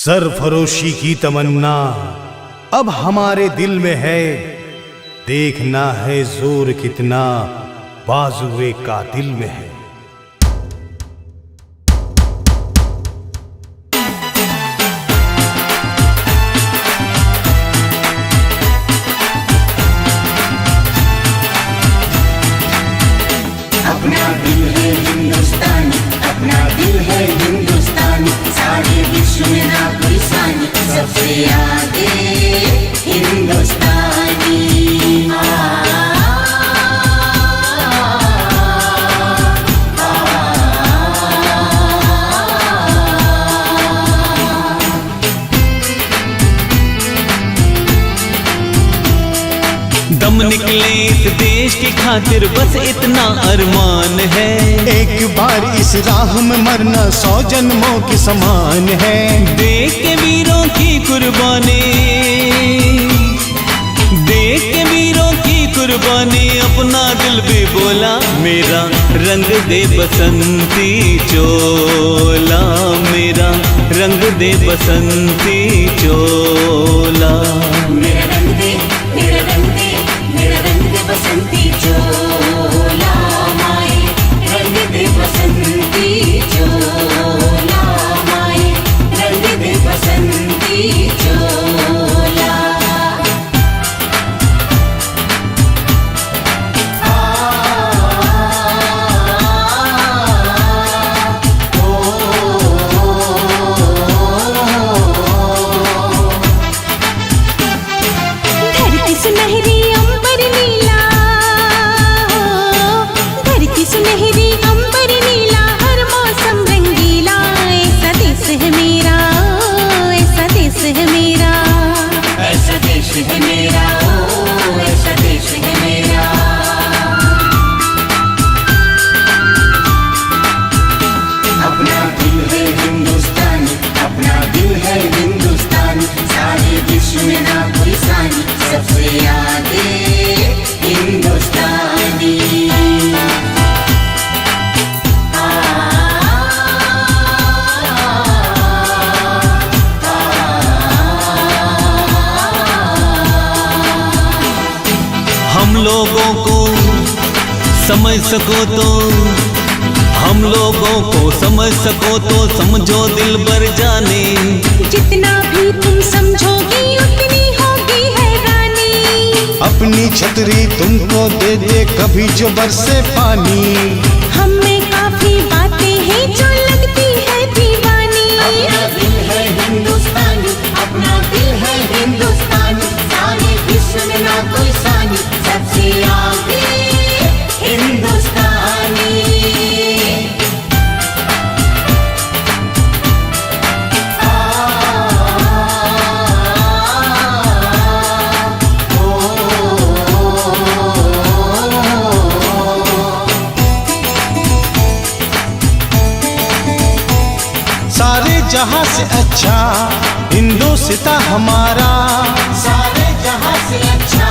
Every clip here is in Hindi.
सरफरोशी की तमन्ना अब हमारे दिल में है, देखना है जोर कितना बाजुए का दिल में है। अपना दिल है हिंदुस्तानी, अपना दिल है हिंदुस्तानी, सारे विश्व में ना कोई सानी, सबसे आगे हिंदुस्तानी। दम निकले इस देश की खातिर बस इतना अरमान है, एक बार इस राह में मरना 100 जन्मों के समान है। देख के वीरों की कुर्बानी, देख के वीरों की कुर्बानी, अपना दिल भी बोला मेरा रंग दे बसंती चोला, मेरा रंग दे बसंती चोला। मेरा रंग दे, मेरा रंग दे, मेरा रंग दे बसंती चोला, माए रंग दे बसंती चोला, माए रंग दे बसंती चोला। धरती सुनहरी अंबर नीला, धरती सुनहरी अंबर नीला, हर मौसम रंगीला, ऐसा देश है मेरा, ऐसा देश है मेरा, ऐसा देश है मेरा, ओ ऐसा देश है मेरा। अपना दिल है हिंदुस्तानी, अपना दिल है हिंदुस्तानी, सारे विश्व में ना कोई सानी, सबसे आगे हिंदुस्तानी। हम लोगों को समझ सको तो, हम लोगों को समझ सको तो समझो दिल भर जाने, जितना भी तुम समझोगी उतनी होगी हैरानी। अपनी छतरी तुमको दे दे कभी जो बरसे पानी, हम में काफी बातें हैं जो लगती है दीवानी। अपना दिल है हिंदुस्तानी, अपना दिल है हिंदुस्तानी, सारे विश्व में ना कोई सानी, सबसे आगे हिंदुस्तानी। सारे जहां से अच्छा हिंदुस्तां हमारा, सारे जहां से अच्छा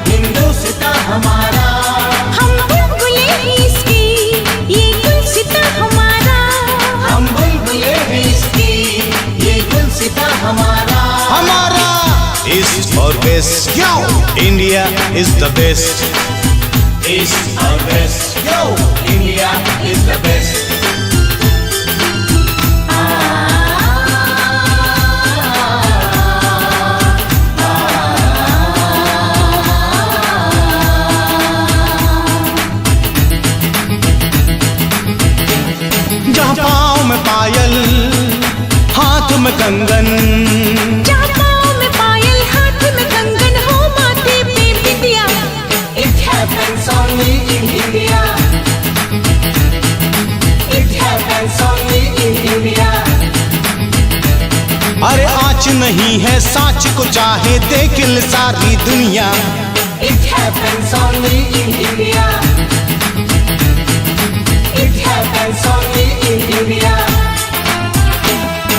हिंदुस्तां हमारा। हम बुलबुले हैं इसकी, ये गुलसिता हमारा, हम बुलबुले हैं इसकी, ये गुलसिता हमारा। हमारा ईस्ट और west, India is the best. East और west, yo India is the best. जहाँ पाँव में पायल हाथ में कंगन, जहाँ पाँव में पायल हाथ में कंगन हो माथे पे बिंदिया। It happens only in India. It happens only in India. अरे आँच नहीं है साँच को चाहे देख ले सारी दुनिया। It happens only in India. It happens only in India.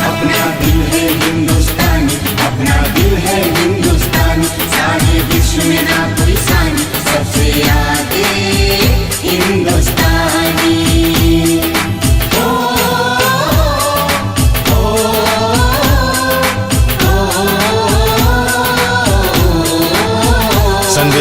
अपना दिल है हिंदुस्तानी, अपना दिल है हिंदुस्तानी, सारे विश्व में ना कोई सानी, सबसे आगे हिंदुस्तानी। ओ, ओ, ओ,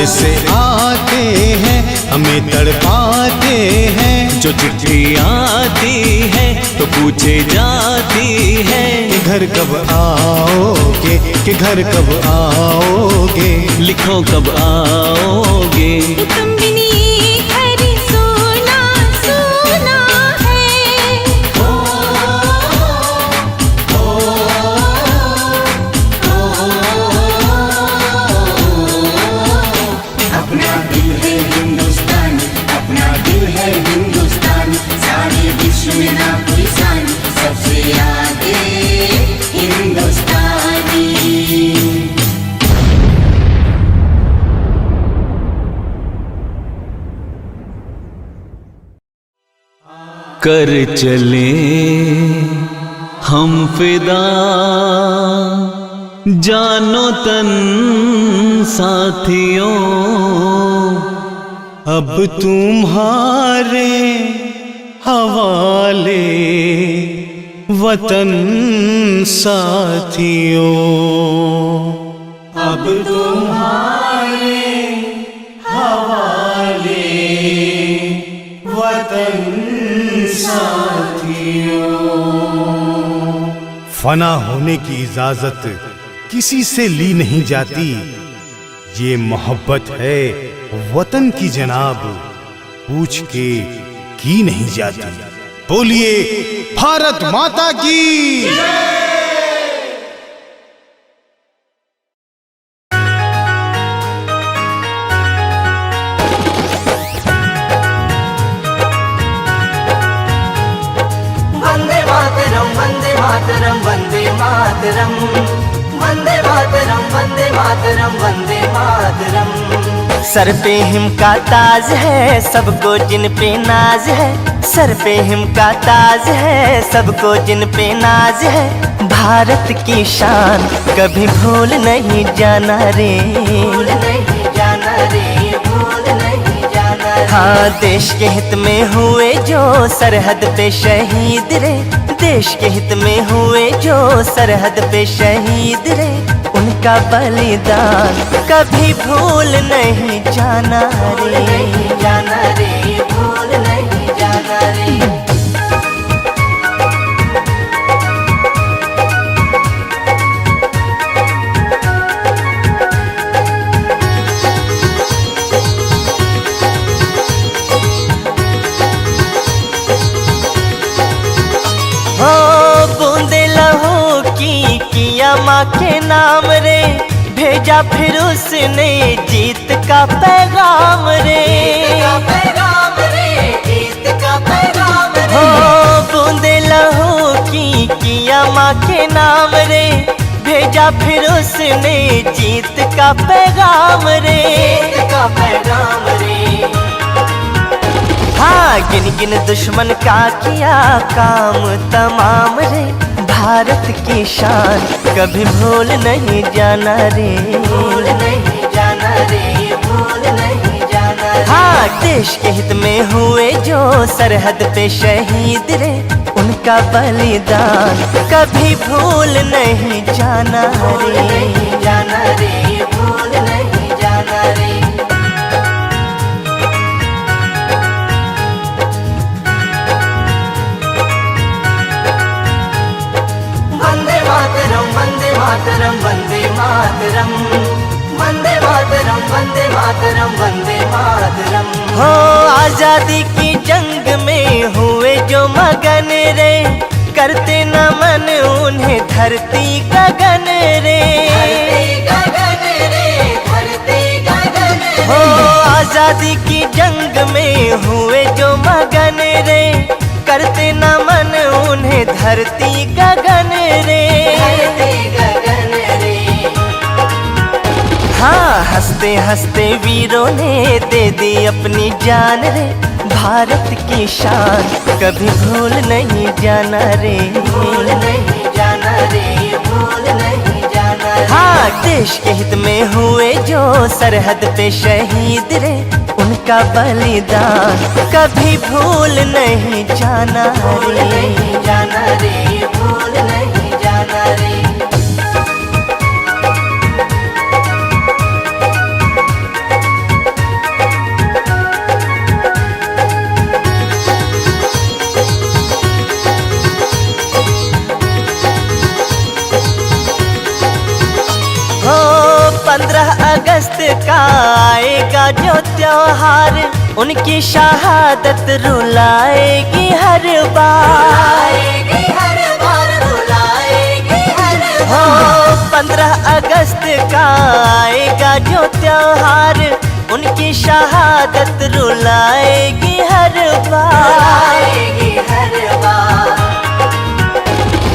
से आते हैं हमें तड़पाते हैं। जो चिट्ठी आती है तो पूछे जाती है, कि घर कब आओगे, कि घर कब आओगे, लिखो कब आओगे। तुम बिन ये घर सोना सोना है। अपना दिल है हिंदुस्तानी, अपना दिल है हिंदुस्तानी, सारे विश्व में ना कोई सानी, सबसे आगे हिंदुस्तानी। कर चले हम फिदा जानो तन साथियों, अब तुम्हारे हवाले वतन साथियों। अब तुम्हारे हवाले वतन साथियों। फना होने की इजाजत किसी से ली नहीं जाती, ये मोहब्बत है वतन की जनाब, पूछ के की नहीं जाती। बोलिए भारत माता की। Vande Mataram Vande Mataram Vande Mataram, Vande Mataram Vande Mataram Vande Mataram. Sir pay him का ताज है सबको जिन पे नाज है, सर पे हिम का ताज है सबको जिन पे नाज है। भारत की शान कभी भूल नहीं जाना रे, भूल नहीं जाना रे, भूल नहीं जाना रे। हाँ देश के हित में हुए जो सरहद पे शहीद रे, देश के हित में हुए जो सरहद पे शहीद रे, उनका बलिदान कभी भूल नहीं जाना रे, नहीं जाना रे, भूल नहीं जाना रे। बूंदे लहू की किया माँ के नाम रे, भेजा फिर उसने जीत का पैगाम रे, पैगाम रे, जीत का पैगाम रे। हो बूंदे लहू की किया माँ के नाम रे, भेजा फिर उसने जीत का पैगाम रे, जीत का पैगाम रे। हाँ गिन गिन दुश्मन का किया काम तमाम रे, भारत की शान कभी भूल नहीं जाना रे, भूल नहीं जाना रे, भूल नहीं जाना रे। हाँ देश के हित में हुए जो सरहद पे शहीद रे, उनका बलिदान कभी भूल नहीं जाना रे, नहीं जाना रे, भूल नहीं जाना रे। वंदे मातरम वंदे मातरम वंदे मातरम, वंदे मातरम वंदे मातरम वंदे मातरम। हो आजादी की जंग में हुए जो मगन रे, करते नमन उन्हें धरती गगन रे, गगन रे, धरती गगन रे। हो आजादी की जंग में हुए जो मगन रे, करते नमन उन्हें धरती गगन रे, धरती गगन रे। हाँ हंसते हंसते वीरों ने दे दी अपनी जान रे, भारत की शान कभी भूल नहीं जाना रे, भूल नहीं जाना रे, भूल नहीं जाना रे। हाँ देश के हित में हुए जो सरहद पे शहीद रे, उनका बलिदान कभी भूल नहीं जाना रे, नहीं जाना रे, भूल नहीं जाना रे। अगस्त का आएगा जो त्योहार, उनकी शहादत रुलाएगी हर बार। हो 15 अगस्त का आएगा जो त्योहार, उनकी शहादत रुलाएगी हर बार।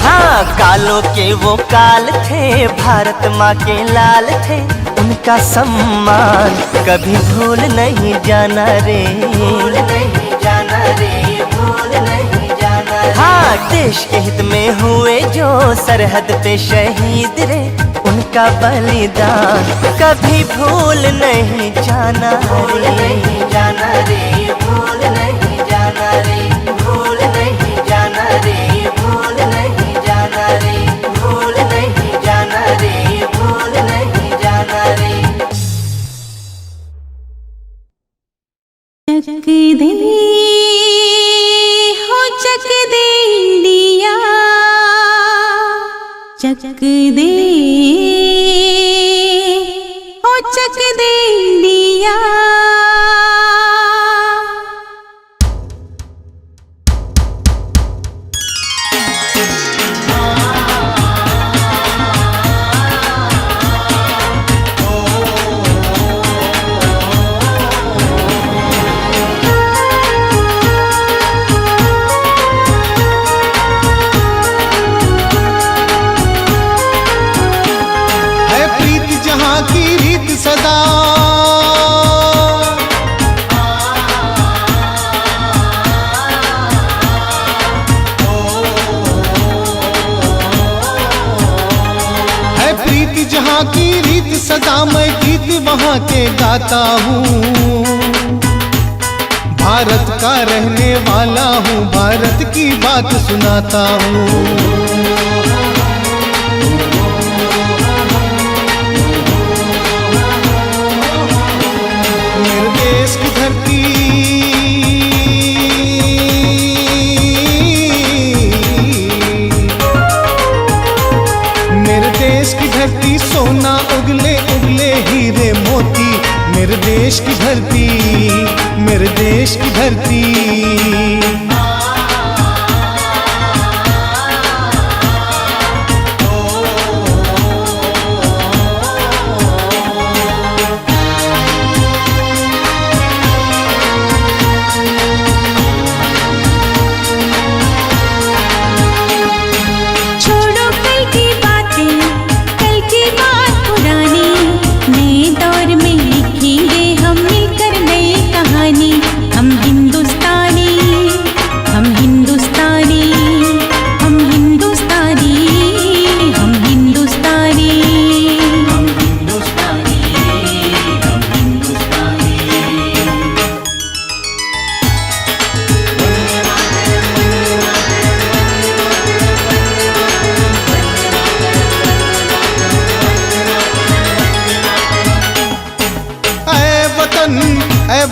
हाँ, कालों के वो काल थे, भारत माँ के लाल थे, उनका सम्मान कभी भूल नहीं जाना रे, भूल नहीं जाना रे, भूल नहीं जाना रे। हाँ, देश के हित में हुए जो सरहद पे शहीद रे, उनका बलिदान कभी भूल नहीं जाना रे, नहीं जाना रे, भूल नहीं जाना रे, भूल नहीं जाना रे, भूल नहीं जाना रे, भूल नहीं जाना रे, भूल नहीं जाना रे। चक दे हो चक दे इंडिया, चक दे हो चक दे इंडिया। सदा है प्रीति जहाँ की रीत सदा, मैं गीत वहाँ के गाता हूँ। भारत का रहने वाला हूँ, भारत की बात सुनाता हूँ। देश की धरती मेरे देश की धरती, सोना उगले उगले हीरे मोती। मेरे देश की धरती, मेरे देश की धरती।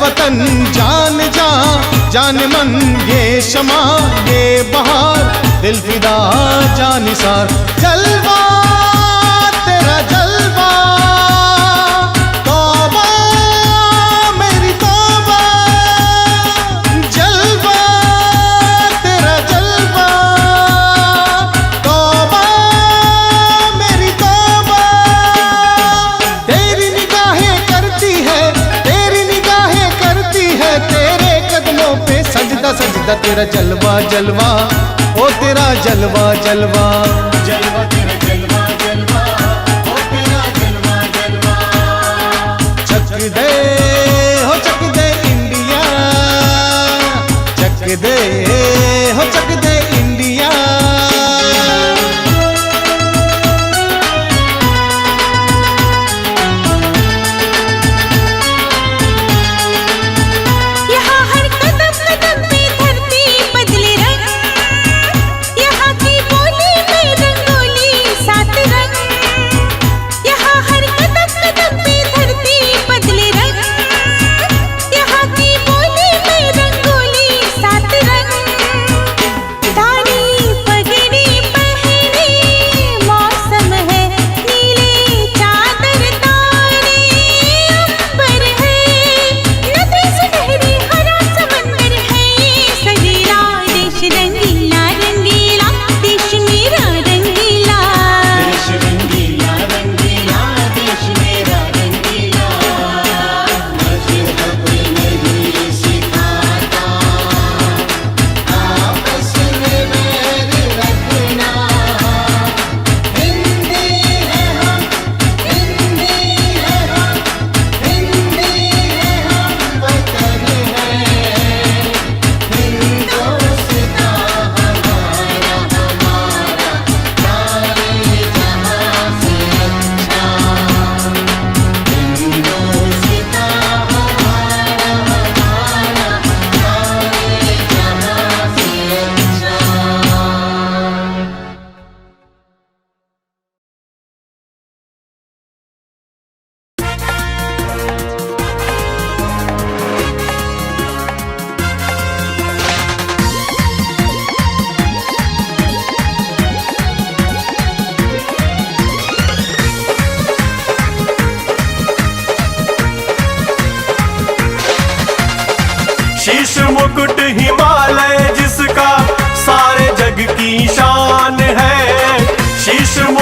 वतन जान जा जान मन, ये शमा ये बहार, दिल फिदा जानिसार। जलवा तेरा जलवा, तौबा मेरी तौबा। जलवा तेरा जलवा, तौबा मेरी तौबा। तेरी निगाहें करती है, तेरी निगाहें करती है, तेरे कदमों पे सजदा सजदा। तेरा जलवा जलवा, ओ तेरा जलवा जलवा, जलवा तेरा जलवा जलवा, ओ तेरा जलवा जलवा। चक दे हो चक दे इंडिया, चक दे हो चक दे इंडिया। यहाँ की बोली में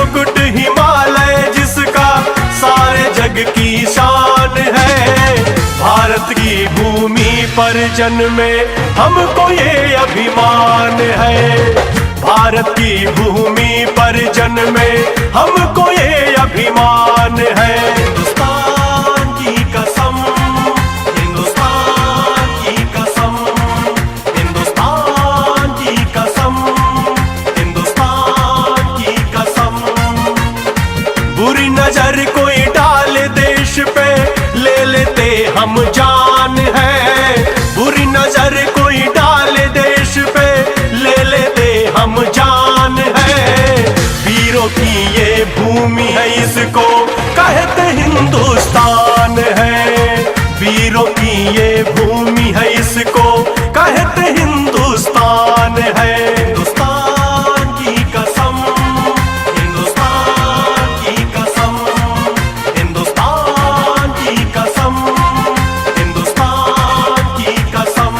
मुकुट हिमालय जिसका सारे जग की शान है। भारत की भूमि पर जन्मे हमको ये अभिमान है। भारत की भूमि पर जन्मे हमको ये अभिमान है। हिंदुस्तान की कसम, हिंदुस्तान की कसम, हिंदुस्तान की कसम, हिंदुस्तान की कसम। बुरी नजर कोई डाल देश पे ले लेते हम जान है। बुरी नजर कोई डाल देश पे ले लेते हम जान है। वीरों की ये भूमि है, इसको कहते हिंदुस्तान है। वीरों की ये भूमि है, इसको कहते हिंदुस्तान है। हिंदुस्तान की कसम, हिंदुस्तान की कसम, हिंदुस्तान की कसम, हिंदुस्तान की कसम।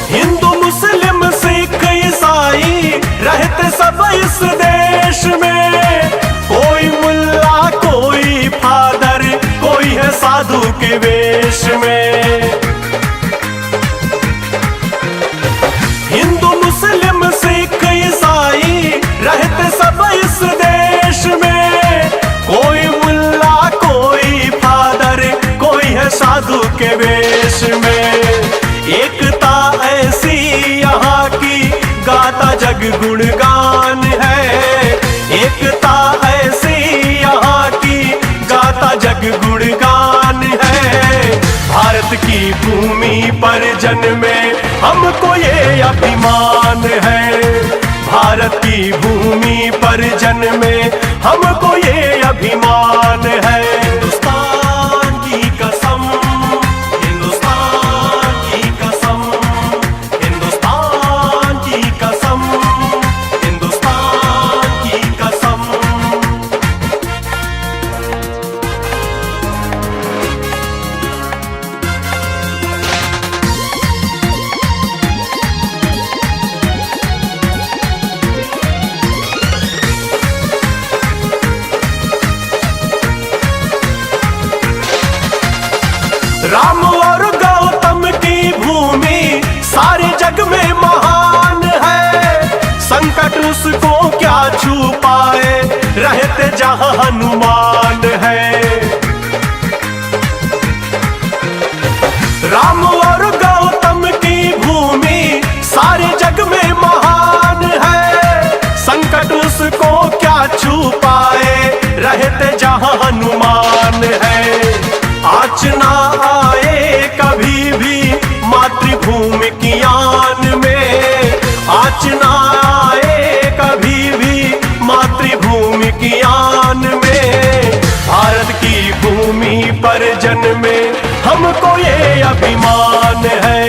हिंदू मुस्लिम सिख ईसाई रहते सब इस देश में। कोई मुल्ला कोई फादर कोई है साधु के वेश में। हिंदू मुस्लिम सिख ईसाई रहते सब इस देश में। कोई मुल्ला कोई फादर कोई है साधु के वेश में। एकता ऐसी यहाँ की गाता जग गुणगान है। एकता ऐसी यहाँ की गाता जग गुणगान है। भारत की भूमि पर जन्मे हमको ये अभिमान है। भारत की भूमि पर जन्मे हमको ये अभिमान है। हिंदुस्तान की कसम, हिंदुस्तान की कसम, हिंदुस्तान की कसम, हिंदुस्तान की कसम। राम और गौतम की भूमि सारे जग में महान है। संकट उसको क्या छू पाए, रहते जहां हनुमान है। राम और गौतम की भूमि सारे जग में महान है। संकट उसको क्या छू पाए, रहते जहां हनुमान है। आँच ना आए कभी भी मातृभूमि की आन में। आँच ना आए कभी भी मातृभूमि की आन में। भारत की भूमि पर जन्मे हमको ये अभिमान है।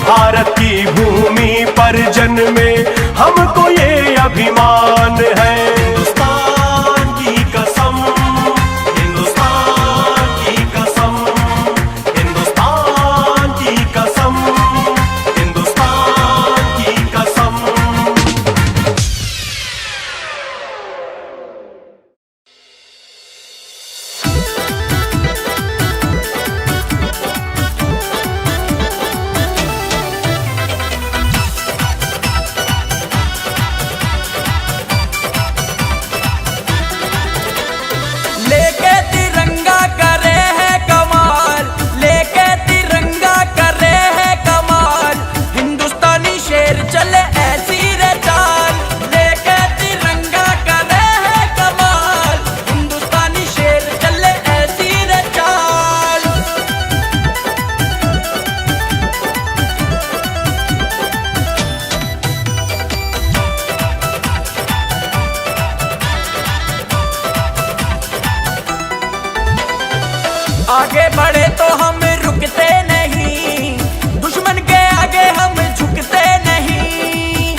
भारत की भूमि पर जन्मे हमको ये अभिमान है। हिंदुस्तान की कसम, हिंदुस्तान की कसम, हिंदुस्तान की कसम, हिंदुस्तान की कसम। आगे बढ़े तो हम रुकते नहीं, दुश्मन के आगे हम झुकते नहीं।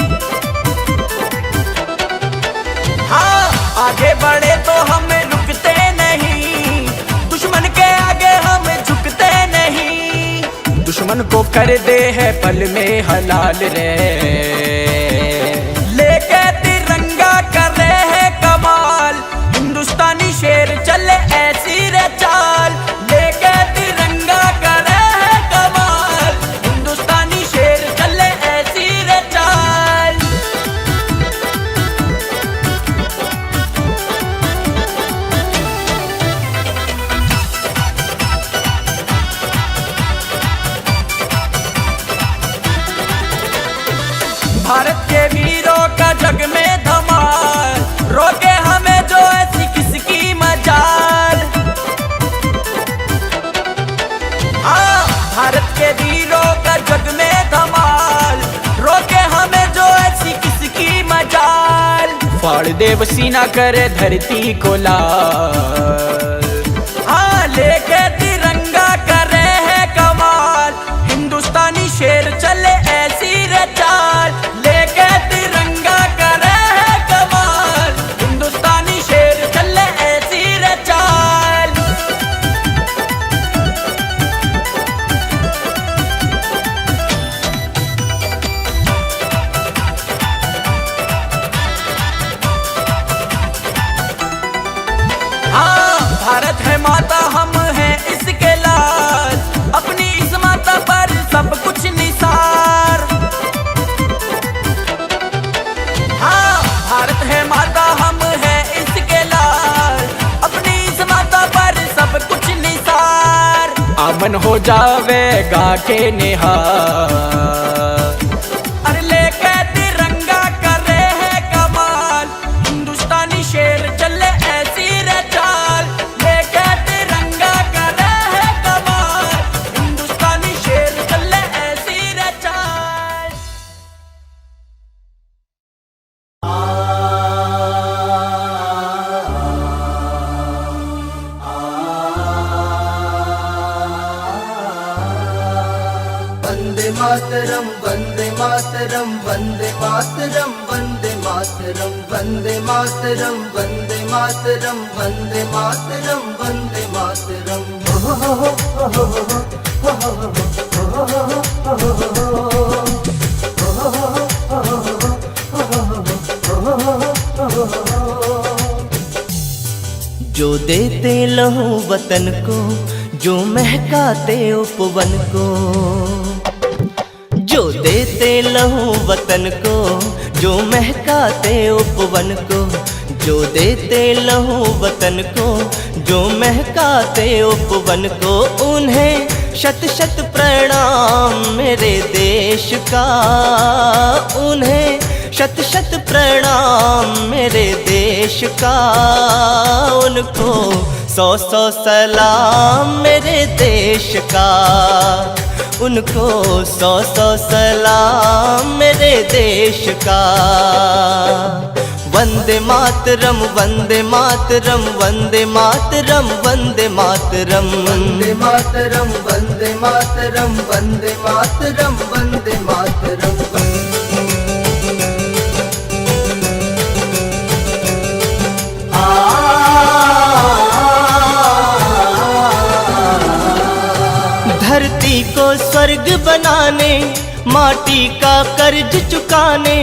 हाँ, आगे बढ़े तो हम रुकते नहीं, दुश्मन के आगे हम झुकते नहीं। दुश्मन को कर दे है पल में हलाल रे, लेके तिरंगा कर रहे हैं कमाल। हिंदुस्तानी शेर चले ऐसी रे चाल, लेके तिरंगा कर रहे हैं कमाल। हिंदुस्तानी शेर चले ऐसी रे चाल। भारत के वीरों का जग में धमाल, रोके हमें जो ऐसी किसकी मजाल। हाँ, भारत के वीरों का जग में धमाल, रोके हमें जो ऐसी किसकी मजाल। फाड़ दे सीना करे धरती को लाल, हाँ लेके तिरंगा करे है कमाल। हिंदुस्तानी शेर चले ऐसी रे चाल, लेके तिरंगा करे है कमाल। हिंदुस्तानी शेर चले ऐसी रे चाल। हाँ, भारत है माता हम हैं इसके लाल, अपनी इस माता पर सब कुछ निसार। हाँ, भारत है माता हम हैं इसके लाल, अपनी इस माता पर सब कुछ निसार। अमन हो जावेगा के निहार, अरे लेके तिरंगा कर रहे हैं कमाल। हिंदुस्तानी शेर चले ऐसी रे चाल, लेके तिरंगा कर रहे हैं कमाल। हिंदुस्तानी शेर चले ऐसी रे चाल। वंदे मातरम वंदे मातरम वंदे मातरम वंदे मातरम वंदे मातरम वंदे मातरम वंदे मातरम वंदे मातरम। जो देते लहू वतन को, जो महकाते उपवन को। जो देते लहू वतन को, जो महकाते उपवन को। जो देते लहू वतन को, जो महकाते उपवन को। उन्हें शत शत प्रणाम मेरे देश का, उन्हें शत शत प्रणाम मेरे देश का। उनको सौ सौ सलाम मेरे देश का, उनको सौ सौ सलाम मेरे देश का। वंदे मातरम वंदे मातरम वंदे मातरम वंदे मातरम वंदे मातरम वंदे मातरम वंदे मातरम वंदे मातरम। धरती को स्वर्ग बनाने, माटी का कर्ज चुकाने।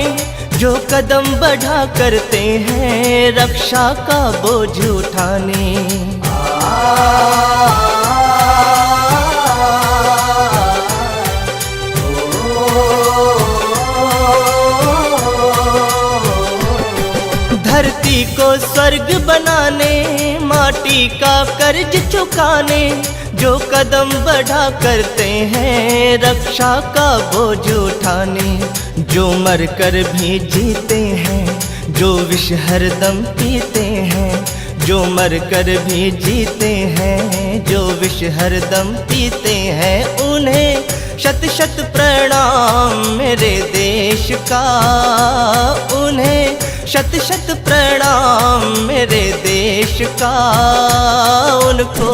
जो कदम बढ़ा करते हैं रक्षा का बोझ उठाने। धरती को स्वर्ग बनाने, माटी का कर्ज चुकाने। जो कदम बढ़ा करते हैं रक्षा का बोझ उठाने। जो मर कर भी जीते हैं, जो विष हरदम पीते हैं। जो मर कर भी जीते हैं, जो विष हरदम पीते हैं। उन्हें शत शत प्रणाम मेरे देश का, उन्हें शत शत प्रणाम मेरे देश का। उनको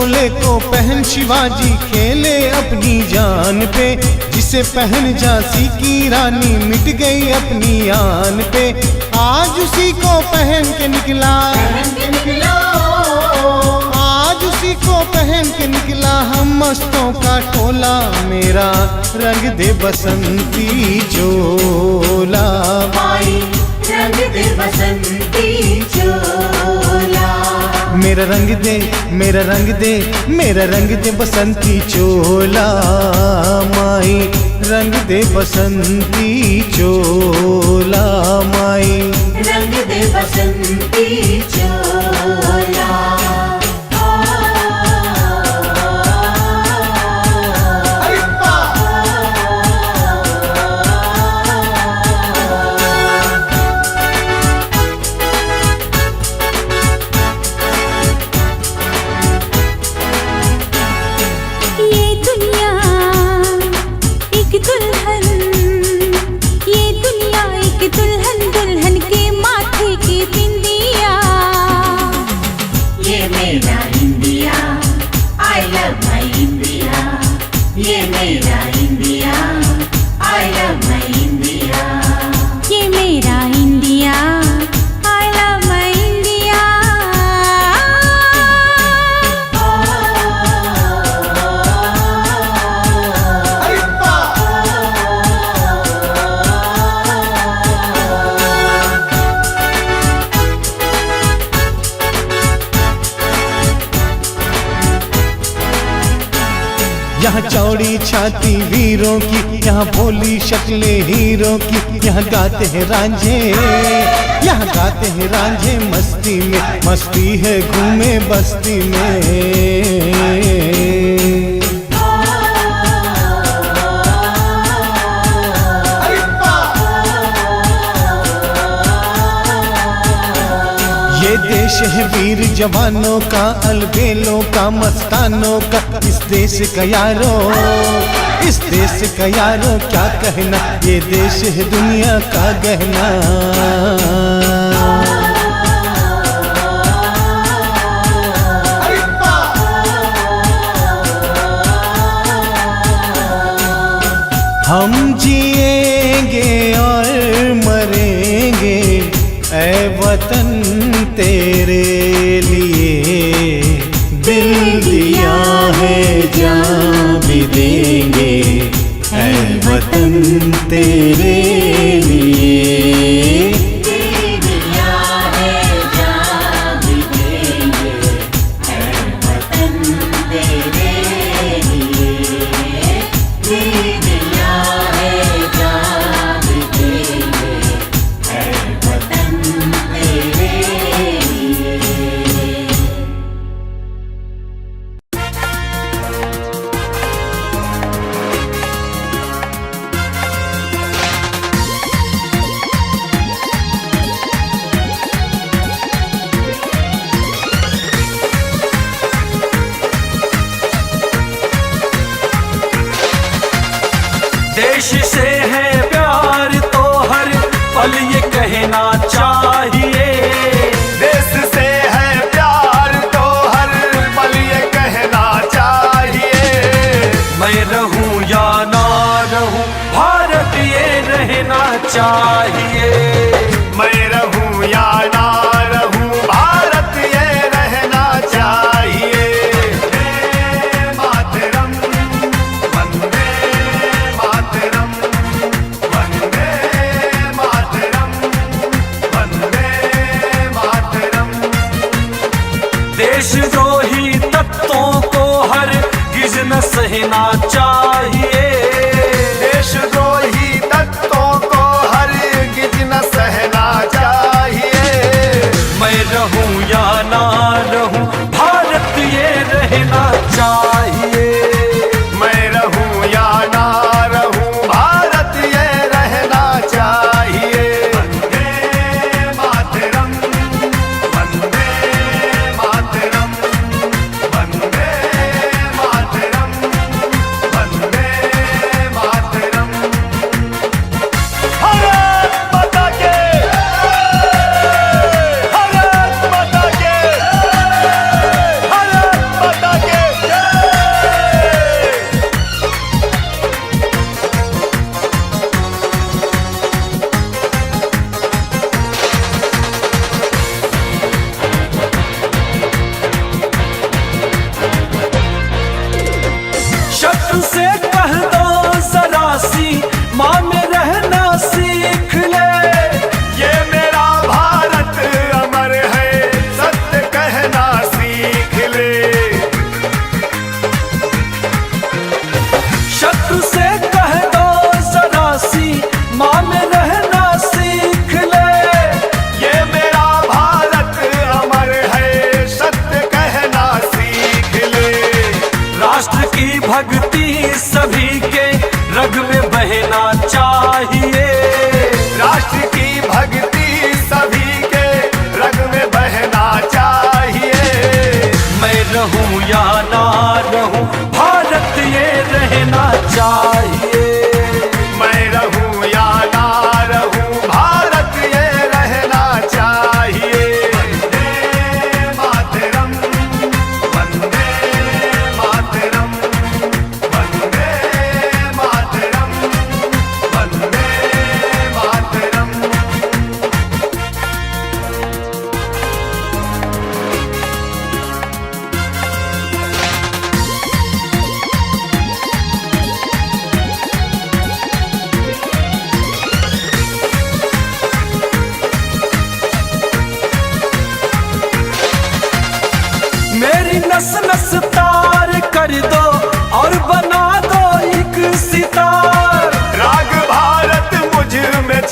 शोले को पहन शिवाजी खेले अपनी जान पे, जिसे पहन झांसी की रानी मिट गई अपनी आन पे। आज उसी को पहन के निकला, आज उसी को पहन के निकला हम मस्तों का टोला। मेरा रंग दे बसंती चोला, रंग दे बसंती चोला। मेरा रंग दे, मेरा रंग दे, मेरा रंग दे बसंती चोला। माई रंग दे बसंती चोला, माई रंग दे बसंती चोला। दुल्हन के माथे की बिंदिया, ये मेरा India, I love my India. ये मेरा India, I love my India. ये मेरा India, I love my India. यहाँ चौड़ी छाती वीरों की, यहाँ भोली शक्लें हीरों की। यहाँ गाते हैं रांझे, यहाँ गाते हैं रांझे मस्ती में, मस्ती है घूमे बस्ती में। ये देश है वीर जवानों का, अलबेलों का, मस्तानों का। इस देश का यारो, इस देश का यारो क्या कहना, ये देश है दुनिया का गहना। हम जिएंगे और मरेंगे ऐ वतन तेरे लिए। दिल दिया है जान भी देंगे ऐ वतन तेरे लिए। दिल दिया है जान भी देंगे ऐ वतन तेरे लिए। दिल दिया है जान भी देंगे ऐ वतन तेरे लिए। देश से है प्यार तो हर पल ये कहना चाहिए। देश से है प्यार तो हर पल ये कहना चाहिए। मैं रहूं या ना रहूं भारत ये रहना चाहिए। मैं रहूं या ना रहूं भारत ये रहना चाहिए। वंदे मातरम, वंदे मातरम, वंदे मातरम, वंदे मातरम। देशद्रोही तत्वों को हर गिज न सहना चाहिए। देशद्रोही तत्वों को हर गिज न सहना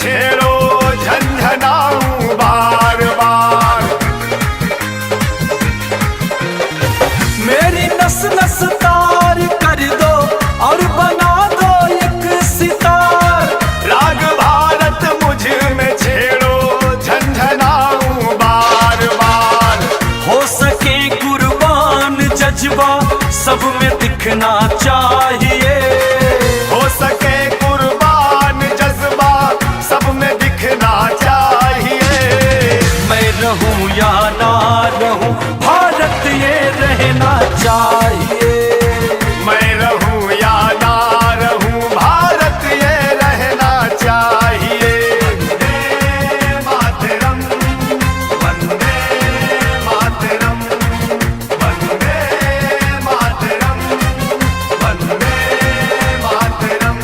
छेड़ो झंझनाऊं बार बार। मेरी नस नस तार कर दो और बना दो एक सितार। राग भारत मुझ में छेड़ो झंझनाऊं बार बार। हो सके कुर्बान जज्बा सब में दिखना चाहिए। हो सके कुर्बान जज्बा सब में दिखना चाहिए। मैं रहूं या ना रहूं भारत ये रहना चाहिए। मैं रहूं या ना रहूं भारत ये रहना चाहिए। वंदे मातरम, वंदे मातरम, वंदे मातरम, वंदे मातरम।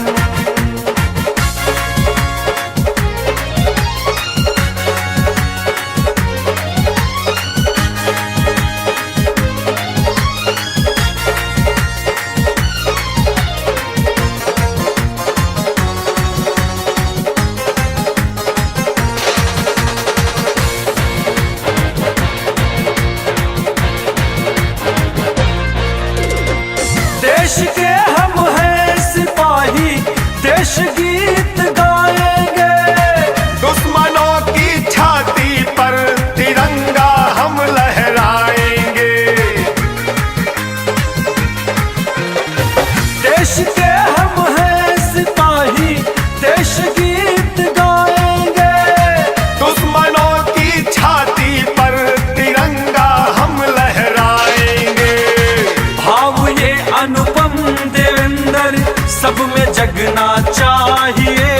देश के हम हैं सिपाही, देश गीत गाएंगे। दुश्मनों की छाती पर तिरंगा हम लहराएंगे। देश के हम हैं सिपाही, देश गीत गाएंगे। दुश्मनों की छाती पर तिरंगा हम लहराएंगे। भाव ये अनुपम देवेंद्र सब में जगना चाहिए।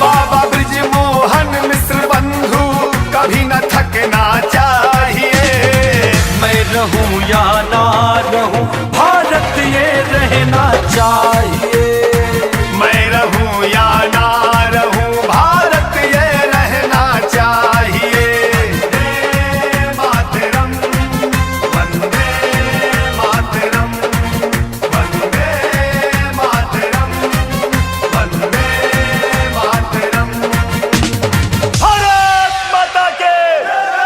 बाबा ब्रिज मोहन मिश्र बंधु कभी न थकना चाहिए। मैं रहूं या ना रहूं भारत ये रहना चाहिए। मैं रहूं या ना रहूं भारत ये रहना चाहिए। वंदे मातरम, वंदे मातरम, वंदे मातरम, वंदे मातरम। भारत माता के जय!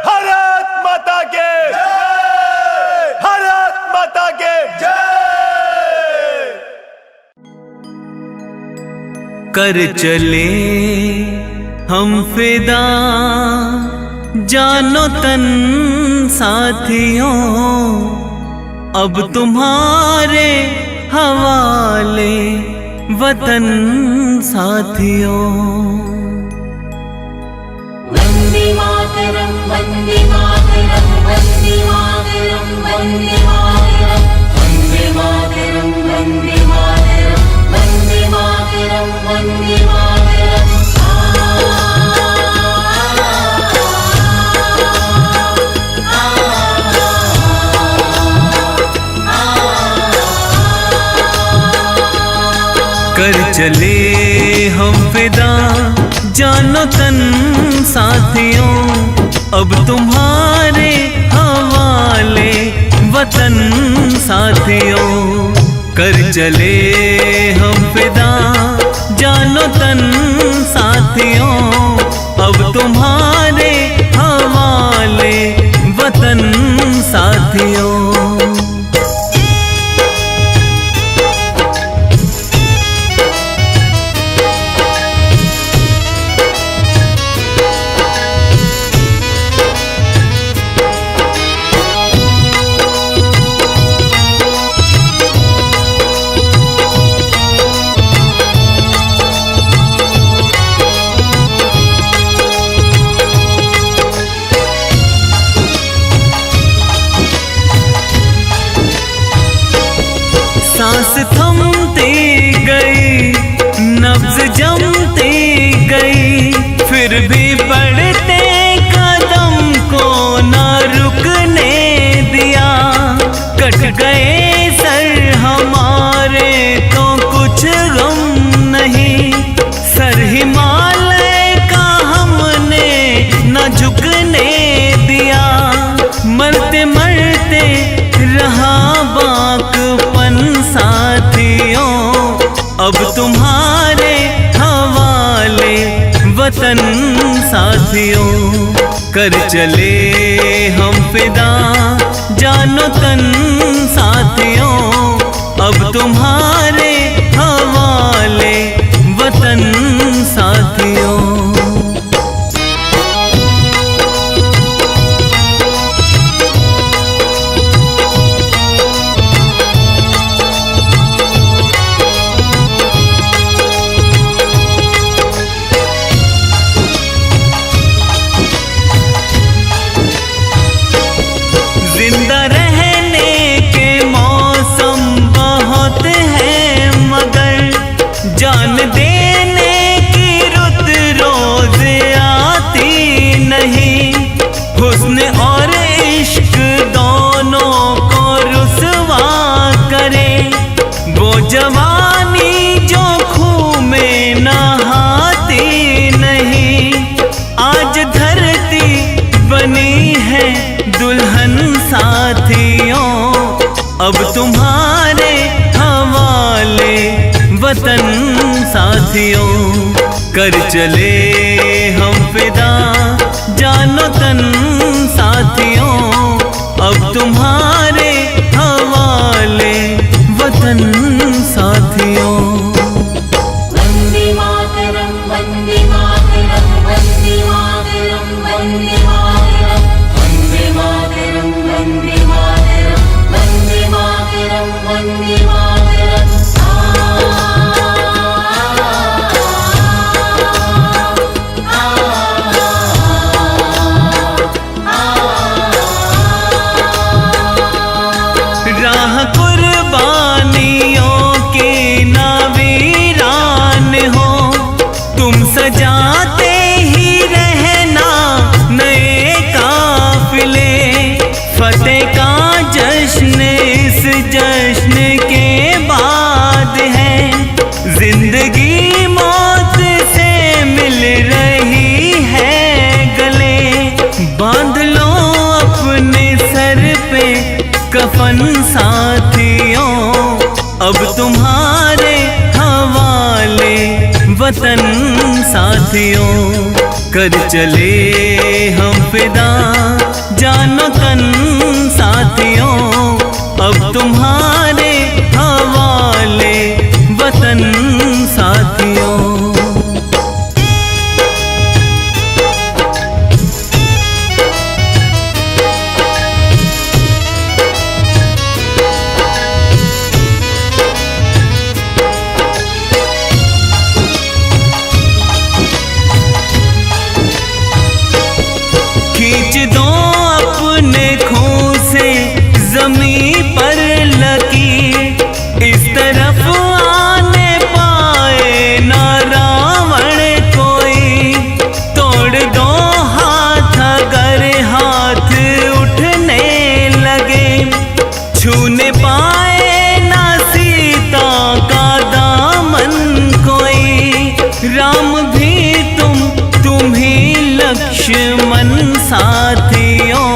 भारत माता के जय! भारत माता के जय! कर चले हम फिदा जानो तन साथियों, अब तुम्हारे हवाले वतन साथियों। वन्दे मातरम, वन्दे मातरम, वन्दे मातरम, वन्दे मातरम, वन्दे मातरम, वन्दे मातरम, वन्दे मातरम, वन्दे मातरम। कर चले हम फिदा जानो तन साथियों, अब तुम्हारे हवाले वतन साथियों। कर चले हम फिदा जानो तन साथियों, अब तुम्हारे हवाले वतन साथियों। वतन साथियों, कर चले हम फिदा जानो तन साथियों, अब तुम्हारे हवाले वतन साथियों। जिंदा रहने के मौसम बहुत हैं, मगर जान देने की रुत रोज आती नहीं। हुस्न और इश्क दोनों को रुसवा करे, वो जवानी जो खूह में नहाती नहीं। आज धरती बनी है दुल्हन साथियों, अब तुम्हारे हवाले वतन साथियों, कर चले हम फिदा जानो तन साथियों, अब तुम्हारे हवाले वतन साथियों। वंदे मातरम वंदे मातरम वंदे मातरम वंदे मातरम वंदे मातरम वंदे मातरम वंदे मातरम वंदे मातरम। राह कुर्बानियों के ना वीरान हो, तुम सजाते ही रहना नए काफिले। फतेह का जश्न इस जश्न के बाद है, जिंदगी मौत से मिल रही है गले। बांध लो अपने सर पे कफन साथियों, अब तुम्हारे हवाले वतन साथियों, कर चले हम फिदा जानो तन साथियों, अब तुम्हारे हवाले वतन साथियों। खींच दो अपने खून से ज़मीं पर लकीर, इस तरफ आने पाए ना रावण कोई। तोड़ दो हाथ अगर हाथ उठने लगे, छूने पाए ना सीता का दामन कोई। राम भी तुम ही लक्ष्मण साथियों,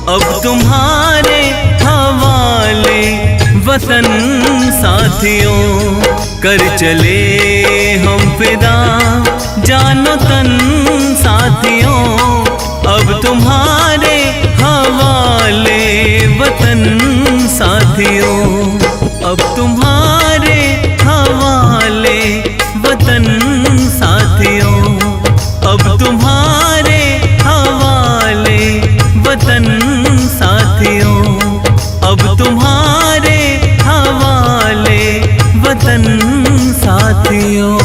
अब तुम्हारे हवाले वतन साथियों, कर चले हम फिदा जानो तन साथियों, अब तुम्हारे हवाले वतन साथियों, अब तुम्हारे हवाले वतन साथियों, अब तुम्हारे हवाले वतन साथियों, अब तुम्हारे हवाले वतन साथियों।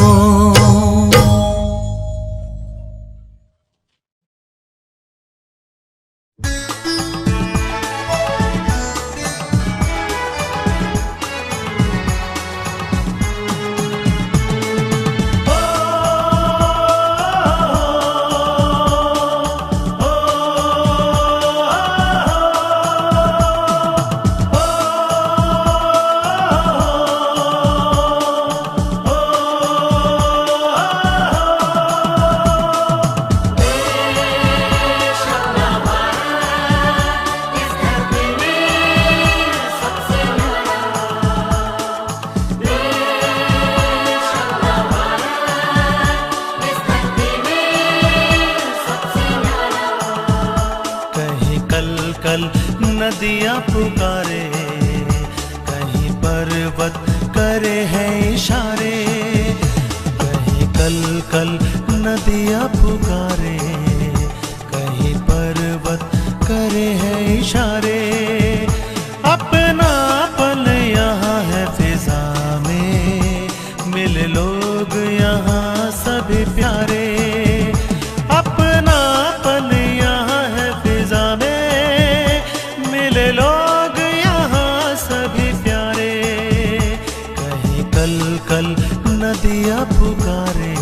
नदियाँ पुकारे, कहीं पर्वत करे हैं इशारे, कहीं कल कल नदियाँ पुकारे, कहीं पर्वत करे हैं इशारे। अपना पल यहाँ है फिजा में, मिले लोग यहाँ सभी प्यारे। अपना पल यहाँ है फिजा में, मिले लोग यहाँ सभी प्यारे। कहीं कल कल नदियाँ पुकारे,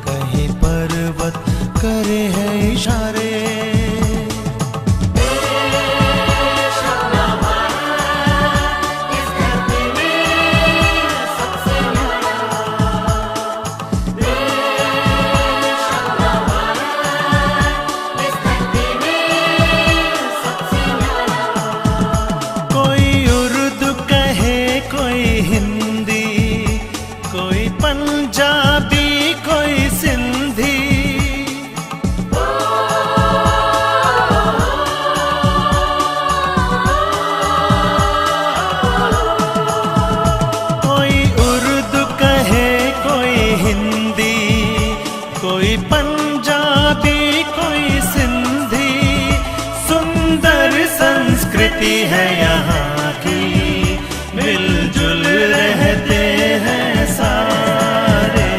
कहीं पर्वत करे हैं इशारे। पंजाबी कोई सिंधी, कोई उर्दू कहे कोई हिंदी, कोई पंजाबी कोई सिंधी। सुंदर संस्कृति है यहाँ की, मिलजुल रहते हैं सारे।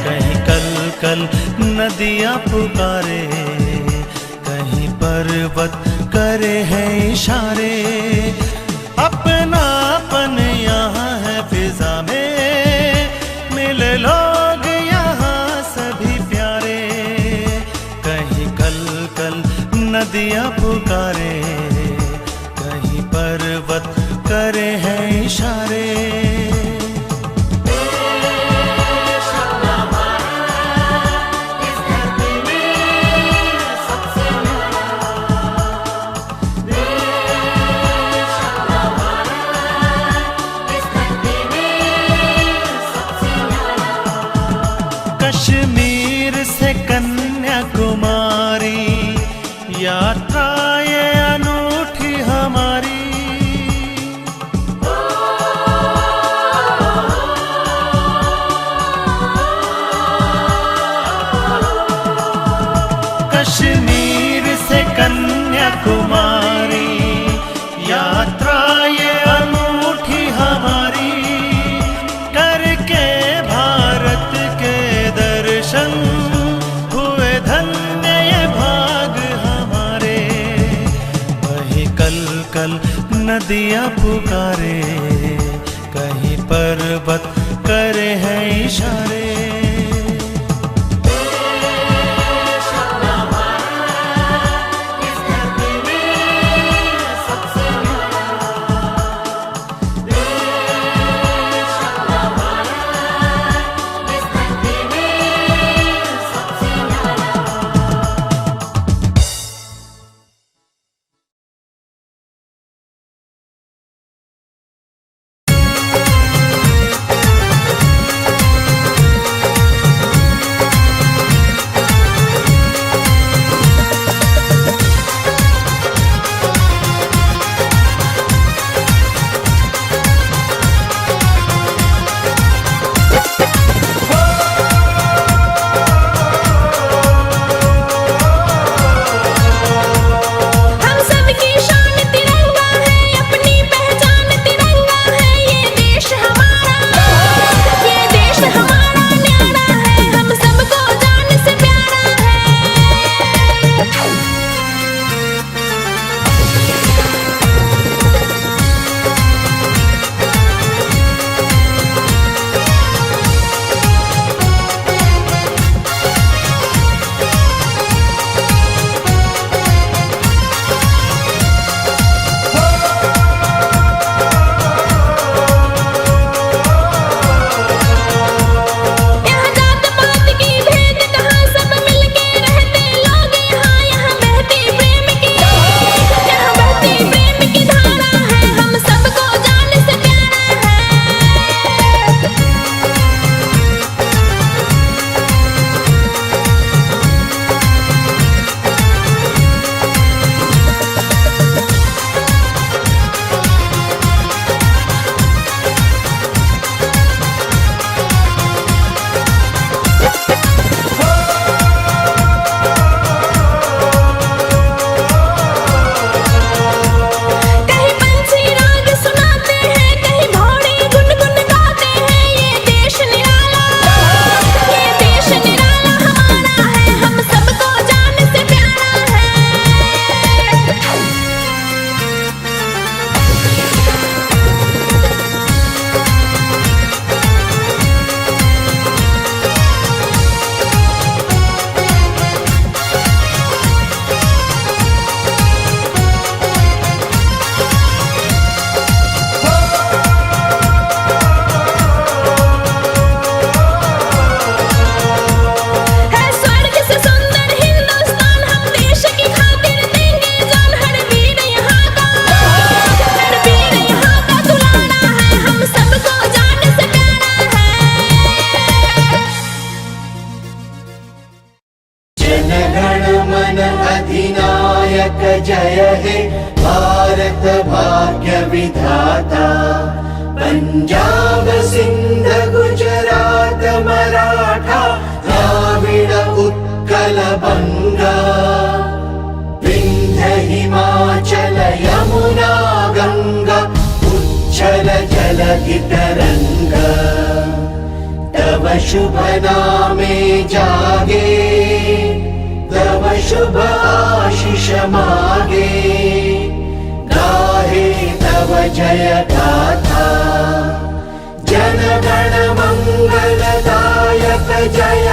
कहीं कल कल नदियाँ पुकारे, कहीं पर्वत करे हैं इशारे। अपनापन यहाँ है फिजा में, मिले लोग यहाँ सभी प्यारे। कहीं कल कल नदियाँ पुकारे, कहीं पर्वत करे हैं इशारे। कश्मीर से कन्याकुमारी, यात्रा ये अनूठी हमारी। कश्मीर से कन्याकुमारी, यात्रा ये अनूठी हमारी। करके भारत के दर्शन, हुए धन्य ये भाग हमारे। कहीं कल कल नदियाँ पुकारे, कहीं पर्वत करे हैं इशारे। दायक जय हे भारत भाग्य विधाता। पंजाब सिंध गुजरात मराठा द्राविड उत्कल बंगा, विंध्य हिमाचल यमुना गंगा उच्छल जलधि तरंगा। तव शुभ नामे जागे, तव शुभ आशीष मागे, गाहे तव जय गाथा। जन गण मंगलदायक जय